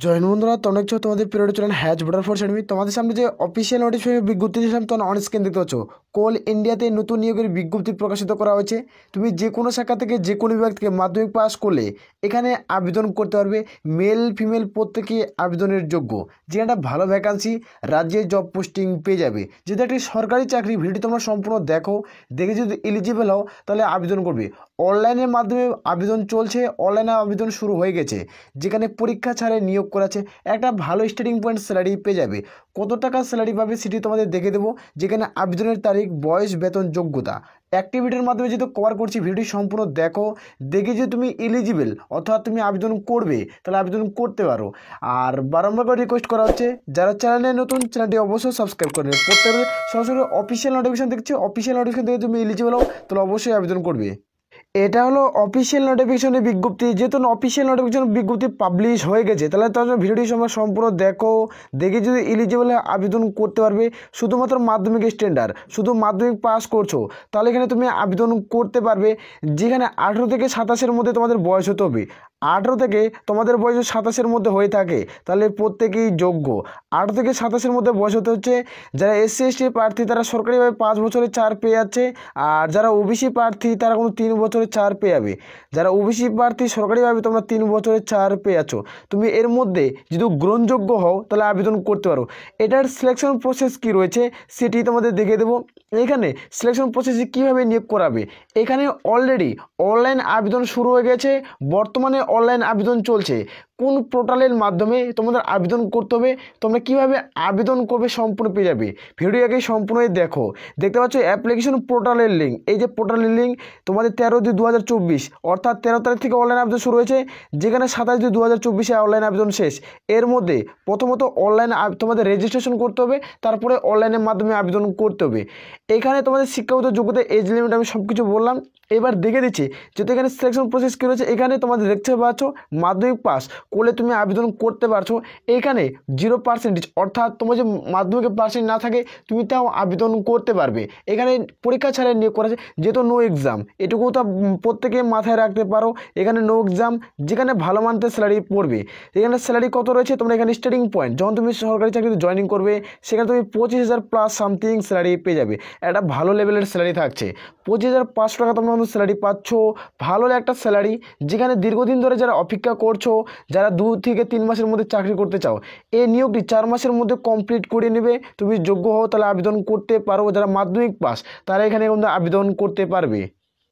Join বন্ধুরা, তোমরা দেখছো তোমাদের পিরিয়ড চলেন হ্যাজ ভোটার ফোর্স একাডেমি। তোমাদের সামনে যে অফিসিয়াল নোটিফিকেশন বিজ্ঞপ্তি দিয়েছিলাম তোমরা অন স্ক্রিন দেখতে পাচ্ছ। কোল ইন্ডিয়াতে নতুন নিয়োগের বিজ্ঞপ্তি প্রকাশিত করা হয়েছে। তুমি যে কোনো শাখা থেকে যে কোনো বিভাগ থেকে মাধ্যমিক পাস করলে এখানে আবেদন করতে পারবে। মেল ফিমেল প্রত্যেকেই আবেদনের যোগ্য। যে একটা ভালো ভ্যাকান্সি, রাজ্যে জব পোস্টিং পেয়ে যাবে। যদি একটি সরকারি চাকরি, ভিডিও তোমরা সম্পূর্ণ দেখো, দেখে যদি এলিজিবল হও তাহলে আবেদন করবে। অনলাইনের মাধ্যমে আবেদন চলছে, অনলাইনে আবেদন শুরু হয়ে গেছে। যেখানে পরীক্ষা ছাড়ে নিয়োগ করাছে, একটা ভালো স্টার্টিং পয়েন্ট স্যালারি পেয়ে যাবে। কত টাকা স্যালারি পাবে সেটি তোমাদের দেখে দেবো। যেখানে আবেদনের তারিখ, বয়স, বেতন, যোগ্যতা, অ্যাক্টিভিটির মাধ্যমে যেহেতু কভার করছি, ভিডিও সম্পূর্ণ দেখো, দেখে যে তুমি এলিজিবল অর্থাৎ তুমি আবেদন করবে তাহলে আবেদন করতে পারো। আর বারংবার করে রিকোয়েস্ট করা হচ্ছে, যারা চ্যানেলে নতুন, চ্যানেলটি অবশ্যই সাবস্ক্রাইব করে নেবে। প্রত্যেকের সরাসরি অফিসিয়াল নোটিফিকেশন দেখছি, অফিসিয়াল নোটিফিকেশন থেকে তুমি এলিজিবল হও তাহলে অবশ্যই আবেদন করবে। এটা হলো অফিসিয়াল নোটিফিকেশনের বিজ্ঞপ্তি। যেহেতু অফিসিয়াল নোটিফিকেশন বিজ্ঞপ্তি পাবলিশ হয়ে গেছে তাহলে তার জন্য ভিডিওটি সময় সম্পূর্ণ দেখো, দেখে যদি এলিজিবল আবেদন করতে পারবে। শুধুমাত্র মাধ্যমিক স্ট্যান্ডার্ড, শুধু মাধ্যমিক পাস করছো তাহলে এখানে তুমি আবেদন করতে পারবে। যেখানে 18 থেকে 27-এর মধ্যে তোমাদের বয়স হতে হবে। 18 থেকে তোমাদের বয়স 27-এর মধ্যে হয়ে থাকে তাহলে প্রত্যেকেই যোগ্য। 18 থেকে 27-এর মধ্যে বয়স হতে হচ্ছে। যারা এসসি এসটি প্রার্থী তারা সরকারিভাবে 5 বছরের ছাড় পেয়ে যাচ্ছে। আর যারা ওবিসি প্রার্থী তারা কোনো 3 বছরের ছাড় পেয়ে যাবে। যারা ওবিসি প্রার্থী সরকারিভাবে তোমরা 3 বছরের ছাড় পেয়ে যাচ্ছ। তুমি এর মধ্যে যদি গ্রহণযোগ্য হও তাহলে আবেদন করতে পারো। এটার সিলেকশন প্রসেস কি রয়েছে সেটি তোমাদের দেখে দেবো। এখানে সিলেকশন প্রসেসে কীভাবে নিয়োগ করাবে, এখানে অলরেডি অনলাইন আবেদন শুরু হয়ে গেছে। বর্তমানে অনলাইন আবেদন চলছে। কোন পোর্টালের মাধ্যমে তোমাদের আবেদন করতে হবে, তোমরা কীভাবে আবেদন করবে সম্পূর্ণ পেয়ে যাবে। ভিডিওকে সম্পূর্ণই দেখো। দেখতে পাচ্ছ অ্যাপ্লিকেশন পোর্টালের লিঙ্ক। এই যে পোর্টালের লিঙ্ক তোমাদের 13/2/2024 অর্থাৎ 13 তারিখ থেকে অনলাইন আবেদন শুরু হয়েছে। যেখানে 27/2/2024 অনলাইন আবেদন শেষ। এর মধ্যে প্রথমত অনলাইন তোমাদের রেজিস্ট্রেশন করতে হবে, তারপরে অনলাইনের মাধ্যমে আবেদন করতে হবে। এখানে তোমাদের শিক্ষাগত যোগ্যতা, এজ লিমিট আমি সব কিছু বললাম। এবার দেখে দিচ্ছি যেহেতু এখানে সিলেকশন প্রসেস কী রয়েছে। এখানে তোমাদের দেখতে পাচ্ছ মাধ্যমিক পাস করলে তুমি আবেদন করতে পারছো। এইখানে 0% অর্থাৎ তোমার যে মাধ্যমিকের পার্সেন্ট না থাকে তুমি তাও আবেদন করতে পারবে। এখানে পরীক্ষা ছাড়াই নিয়োগ করা আছে, যেহেতু নো এক্সাম, এটুকু তো প্রত্যেকে মাথায় রাখতে পারো। এখানে নো এক্সাম, যেখানে ভালো মানের স্যালারি পড়বে। এখানে স্যালারি কত রয়েছে তোমরা এখানে স্টার্টিং পয়েন্ট, যখন তুমি সরকারি চাকরিতে জয়েনিং করবে সেখানে তুমি 25,000 প্লাস সামথিং স্যালারি পেয়ে যাবে। একটা ভালো লেভেলের স্যালারি থাকছে। 25,500 টাকা তোমরা স্যালারি পাচ্ছ, ভালো একটা স্যালারি। যেখানে দীর্ঘদিন ধরে যারা অপেক্ষা করছো, যারা 2 থেকে 3 মাসের মধ্যে চাকরি করতে চাও, এই নিয়োগটি 4 মাসের মধ্যে কমপ্লিট করে নেবে। তুমি যোগ্য হও তাহলে আবেদন করতে পারো। যারা মাধ্যমিক পাস তারা এখানে কিন্তু আবেদন করতে পারবে।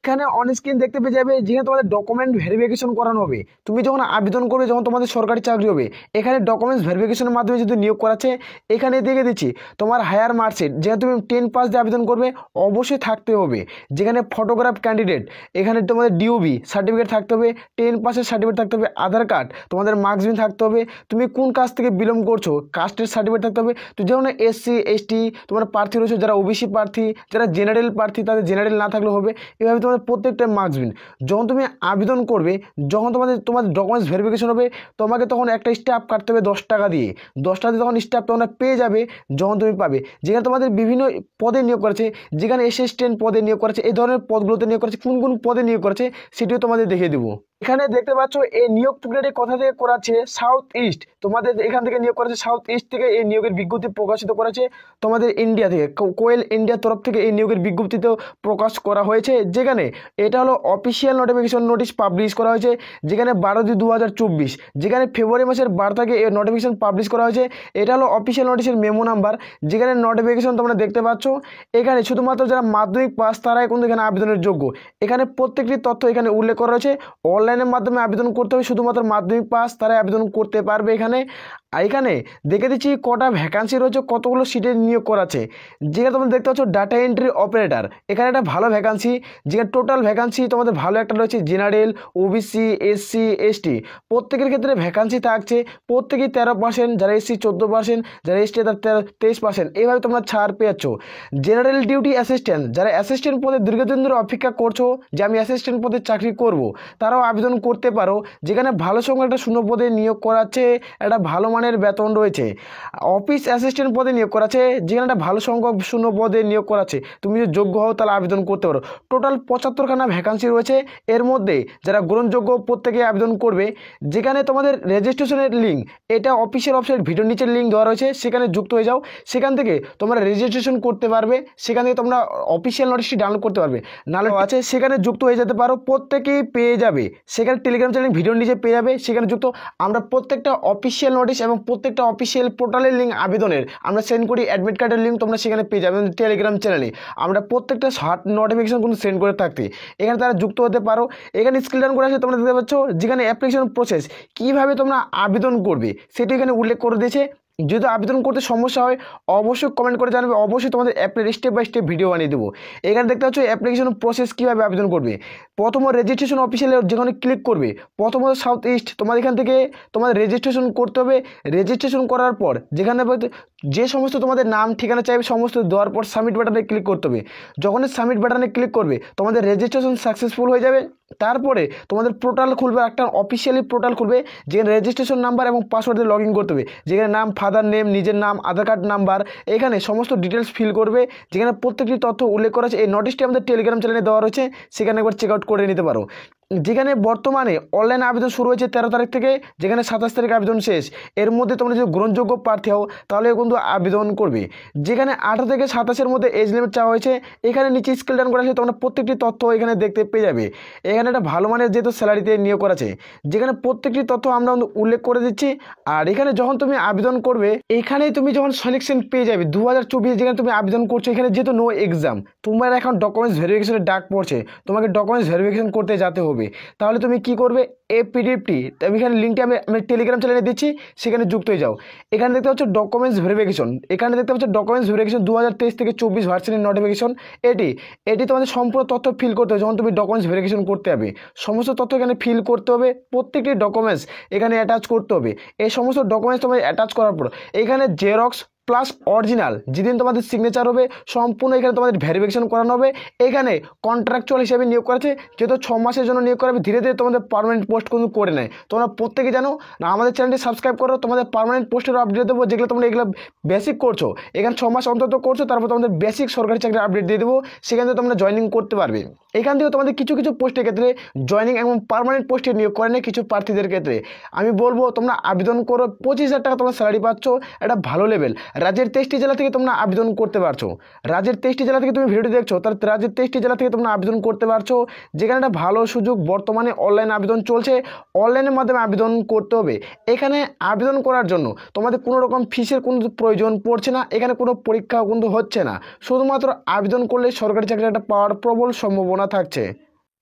এখানে অন স্ক্রিন দেখতে পেয়ে যাবে যেখানে তোমাদের ডকুমেন্ট ভেরিফিকেশন করানো হবে। তুমি যখন আবেদন করবে, যখন তোমাদের সরকারি চাকরি হবে, এখানে ডকুমেন্টস ভেরিফিকেশনের মাধ্যমে যদি নিয়োগ করাচ্ছে, এখানে দেখে দিচ্ছি তোমার হায়ার মার্কশিট, যেখানে তুমি 10 পাস দিয়ে আবেদন করবে অবশ্যই থাকতে হবে। যেখানে ফটোগ্রাফ ক্যান্ডিডেট, এখানে তোমাদের ডিওবি সার্টিফিকেট থাকতে হবে, 10 পাসের সার্টিফিকেট থাকতে হবে, আধার কার্ড, তোমাদের মার্কসবিন থাকতে হবে, তুমি কোন কাস্ট থেকে বিলং করছো কাস্টের সার্টিফিকেট থাকতে হবে। তো যেমন এসসি এসটি তোমার প্রার্থী রয়েছে, যারা ওবিসি প্রার্থী, যারা জেনারেল প্রার্থী তাদের জেনারেল না থাকলেও হবে। এভাবে তোমাদের প্রত্যেকটা মার্কসবিন যখন তুমি আবেদন করবে, যখন তোমাদের ডকুমেন্টস ভেরিফিকেশন হবে, তোমাকে তখন একটা স্ট্যাম্প কাটতে হবে 10 টাকা দিয়ে। 10 টাকা দিয়ে তখন স্ট্যাম্প তোমরা পেয়ে যাবে যখন তুমি পাবে। যেখানে তোমাদের বিভিন্ন পদে নিয়োগ করেছে, যেখানে অ্যাসিস্ট্যান্ট পদে নিয়োগ করেছে, এই ধরনের পদগুলোতে নিয়োগ করেছে, কোন কোন পদে নিয়োগ করেছে সেটিও তোমাদের দেখিয়ে দেবো। এখানে দেখতে পাচ্ছ এই নিয়োগ প্রক্রিয়াটি কোথা থেকে করাচ্ছে, সাউথ ইস্ট। তোমাদের এখান থেকে নিয়োগ করেছে, সাউথ ইস্ট থেকে এই নিয়োগের বিজ্ঞপ্তি প্রকাশিত করেছে। তোমাদের ইন্ডিয়া থেকে কোয়েল ইন্ডিয়ার তরফ থেকে এই নিয়োগের বিজ্ঞপ্তিতেও প্রকাশ করা হয়েছে। যেখানে এটা হলো অফিসিয়াল নোটিফিকেশন নোটিশ পাবলিশ করা হয়েছে। যেখানে 12/2/2024, যেখানে ফেব্রুয়ারি মাসের 12 তারিখে এই নোটিফিকেশন পাবলিশ করা হয়েছে। এটা হলো অফিসিয়াল নোটিশের মেমো নাম্বার। যেখানে নোটিফিকেশন তোমরা দেখতে পাচ্ছ, এখানে শুধুমাত্র যারা মাধ্যমিক পাস তারাই কিন্তু এখানে আবেদনের যোগ্য। এখানে প্রত্যেকটি তথ্য এখানে উল্লেখ করা রয়েছে। অনলাইনের মাধ্যমে আবেদন করতে হবে, শুধুমাত্র মাধ্যমিক পাস তারাই আবেদন করতে পারবে। এখানে দেখে দিচ্ছি কটা ভ্যাকান্সি রয়েছে, কতগুলো সিটে নিয়োগ করা আছে। যেখানে তোমরা দেখতে পাচ্ছ ডাটা এন্ট্রি অপারেটর, এখানে একটা ভালো ভ্যাকান্সি। যেখানে টোটাল ভ্যাকান্সি তোমাদের ভালো একটা রয়েছে, জেনারেল, ওবিসি, এসসি, এসটি প্রত্যেকের ক্ষেত্রে ভ্যাকান্সি থাকছে। প্রত্যেকেই 13%, যারা এসসি 14%, যারা এসটি তার 23%। এইভাবে তোমরা ছাড় পেয়ে যাচ্ছ। জেনারেল ডিউটি অ্যাসিস্ট্যান্ট, যারা অ্যাসিস্ট্যান্ট পদে দীর্ঘদিন ধরে অপেক্ষা করছো যে আমি অ্যাসিস্ট্যান্ট পদে চাকরি করব, তারাও আবেদন করতে পারো। যেখানে ভালো সঙ্গে একটা শূন্য পদে নিয়োগ করাচ্ছে, একটা ভালো মানের বেতন রয়েছে। অফিস অ্যাসিস্ট্যান্ট পদে নিয়োগ করা আছে, যেখানে একটা ভালো সংখ্যক শূন্য পদে নিয়োগ করা আছে। তুমি যদি যোগ্য হও তাহলে আবেদন করতে পারো। টোটাল 75খানা ভ্যাকান্সি রয়েছে। এর মধ্যে যারা গ্রহণযোগ্য প্রত্যেকে আবেদন করবে। যেখানে তোমাদের রেজিস্ট্রেশনের লিঙ্ক, এটা অফিসিয়াল ওয়েবসাইট ভিডিওর নিচের লিঙ্ক দেওয়া রয়েছে, সেখানে যুক্ত হয়ে যাও। সেখান থেকে তোমরা রেজিস্ট্রেশন করতে পারবে, সেখান থেকে তোমরা অফিসিয়াল নোটিশটি ডাউনলোড করতে পারবে। নাহলে আছে সেখানে যুক্ত হয়ে যেতে পারো, প্রত্যেকেই পেয়ে যাবে। সেখানে টেলিগ্রাম চ্যানেল ভিডিওর নিচে পেয়ে যাবে, সেখানে যুক্ত। আমরা প্রত্যেকটা অফিসিয়াল নোটিশ এবং প্রত্যেকটা অফিসিয়াল পোর্টালের লিঙ্ক আবেদনের আমরা সেন্ড করি। অ্যাডমিট কার্ডের লিঙ্ক তোমরা সেখানে পেয়ে যাবে টেলিগ্রাম চ্যানেলে। আমরা প্রত্যেকটা শর্ট নোটিফিকেশন কিন্তু সেন্ড করে থাকতে, এখানে তারা যুক্ত হতে পারো। এখানে স্ক্রিন ডাউন করে আছে তোমরা দেখতে পাচ্ছ, যেখানে অ্যাপ্লিকেশন প্রসেস কীভাবে তোমরা আবেদন করবে সেটি এখানে উল্লেখ করে দিয়েছে। যদি আবেদন করতে সমস্যা হয় অবশ্যই কমেন্ট করে জানাবে, অবশ্যই তোমাদের অ্যাপের স্টেপ বাই স্টেপ ভিডিও বানিয়ে দেবো। এখানে দেখতে পাচ্ছ অ্যাপ্লিকেশন প্রসেস কীভাবে আবেদন করবে। প্রথম রেজিস্ট্রেশন অফিসিয়ালে যেখানে ক্লিক করবে, প্রথমত সাউথ ইস্ট তোমাদের এখান থেকে তোমাদের রেজিস্ট্রেশন করতে হবে। রেজিস্ট্রেশন করার পর যেখানে যে সমস্ত তোমাদের নাম ঠিকানা চাইবে সমস্ত দেওয়ার পর সাবমিট বাটনে ক্লিক করতে হবে। যখন সাবমিট বাটনে ক্লিক করবে তোমাদের রেজিস্ট্রেশন সাকসেসফুল হয়ে যাবে। তারপরে তোমাদের পোর্টাল খুলবে, একটা অফিসিয়ালি পোর্টাল খুলবে, যেখানে রেজিস্ট্রেশন নাম্বার এবং পাসওয়ার্ড দিয়ে লগ ইন করতে হবে। যেখানে নাম, ফাদার নেম, নিজের নাম, আধার কার্ড নাম্বার, এখানে সমস্ত ডিটেলস ফিল করবে, যেখানে প্রত্যেকটি তথ্য উল্লেখ করা আছে। এই নোটিশটি আমাদের টেলিগ্রাম চ্যানেলে দেওয়া রয়েছে, সেখানে একবার চেক আউট করে নিতে পারো। যেখানে বর্তমানে অনলাইন আবেদন শুরু হয়েছে 13 তারিখ থেকে, যেখানে 27 তারিখ আবেদন শেষ। এর মধ্যে তোমরা যদি গ্রহণযোগ্য প্রার্থী হও তাহলে কিন্তু আবেদন করবে। যেখানে 18 থেকে 27-এর মধ্যে এজ লিমিট চাওয়া হয়েছে। এখানে নিচে স্কেল ডাউন করা আছে, তোমরা প্রত্যেকটি তথ্য এখানে দেখতে পেয়ে যাবে। এখানে একটা ভালো মানের যেহেতু স্যালারিতে নিয়োগ করা আছে, যেখানে প্রত্যেকটি তথ্য আমরা উল্লেখ করে দিচ্ছি। আর এখানে যখন তুমি আবেদন করবে, এখানে তুমি যখন সিলেকশন পেয়ে যাবে 2024, যেখানে তুমি আবেদন করছো, এখানে যেহেতু নো এক্সাম, তোমার এখন ডকুমেন্টস ভেরিফিকেশনের ডাক পড়ছে, তোমাকে ডকুমেন্টস ভেরিফিকেশন করতে যেতে হবে। তাহলে তুমি কি করবে, এই পিডিএফটি আমি এখানে লিঙ্কটি আমি টেলিগ্রাম চ্যানেলে দিচ্ছি, সেখানে যুক্ত হয়ে যাও। এখানে দেখতে পাচ্ছ ডকুমেন্টস ভেরিফিকেশন, এখানে দেখতে পাচ্ছ ডকুমেন্টস ভেরিফিকেশন 2023 থেকে 24 ভার্সনের নোটিফিকেশন। এটি তোমাদের সম্পূর্ণ তথ্য ফিল করতে হবে। যখন তুমি ডকুমেন্টস ভেরিফিকেশন করতে হবে সমস্ত তথ্য এখানে ফিল করতে হবে, প্রত্যেকটি ডকুমেন্টস এখানে অ্যাটাচ করতে হবে। এই সমস্ত ডকুমেন্টস তোমাদের অ্যাটাচ করার পর এখানে জেরক্স প্লাস অরিজিনাল, যেদিন তোমাদের সিগনেচার হবে সম্পূর্ণ এখানে তোমাদের ভেরিফিকেশন করানো হবে। এখানে কন্ট্রাকচুয়াল হিসেবে নিয়োগ করা আছে, যেহেতু 6 মাসের জন্য নিয়োগ করা হবে। ধীরে ধীরে তোমাদের পার্মানেন্ট পোস্ট কিন্তু করে নেয়। তোমরা প্রত্যেকে জানো না, আমাদের চ্যানেলটি সাবস্ক্রাইব করো, তোমাদের পার্মানেন্ট পোস্টেরও আপডেট দেবো, যেগুলো তোমরা এগুলো বেসিক করছো, এখানে 6 মাস অন্তত করছো, তারপর তোমাদের বেসিক সরকারি চাকরির আপডেট দিয়ে দেবো, সেখান থেকে তোমরা জয়েনিং করতে পারবে। এখান থেকে তোমাদের কিছু কিছু পোস্টের ক্ষেত্রে জয়েনিং এবং পার্মানেন্ট পোস্টে নিয়োগ করে নেয় কিছু প্রার্থীদের ক্ষেত্রে। আমি বলবো তোমরা আবেদন করো, 25,000 টাকা তোমরা স্যালারি পাচ্ছ, এটা ভালো লেভেল। রাজ্যের 23টি জেলা থেকে তোমরা আবেদন করতে পারছো। রাজ্যের 23টি জেলা থেকে তুমি ভিডিওটি দেখছো, তাহলে রাজ্যের 23টি জেলা থেকে তোমরা আবেদন করতে পারছো। যেখানে একটা ভালো সুযোগ, বর্তমানে অনলাইন আবেদন চলছে, অনলাইনের মাধ্যমে আবেদন করতে হবে। এখানে আবেদন করার জন্য তোমাদের কোনো রকম ফিসের কোনো প্রয়োজন পড়ছে না, এখানে কোনো পরীক্ষাও কিন্তু হচ্ছে না। শুধুমাত্র আবেদন করলে সরকারি চাকরি একটা পাওয়ার প্রবল সম্ভাবনা থাকছে।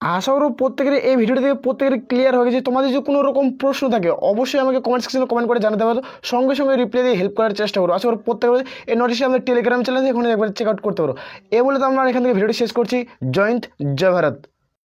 আশা করব প্রত্যেকের এই ভিডিওটি থেকে প্রত্যেকের ক্লিয়ার হয়ে গেছে। তোমাদের যদি কোনো রকম প্রশ্ন থাকে অবশ্যই আমাকে কমেন্ট সেকশনে কমেন্ট করে জানাতে পারো, সঙ্গে সঙ্গে রিপ্লাই দিয়ে হেল্প করার চেষ্টা করো। আশা করি প্রত্যেকের এই নোটিশে আমাদের টেলিগ্রাম চ্যানেল আছে, এখানে একবার চেক আউট করতে পারো। এ বলে তো আমরা এখান থেকে ভিডিওটি শেষ করছি। জয় হিন্দ, জয় ভারত।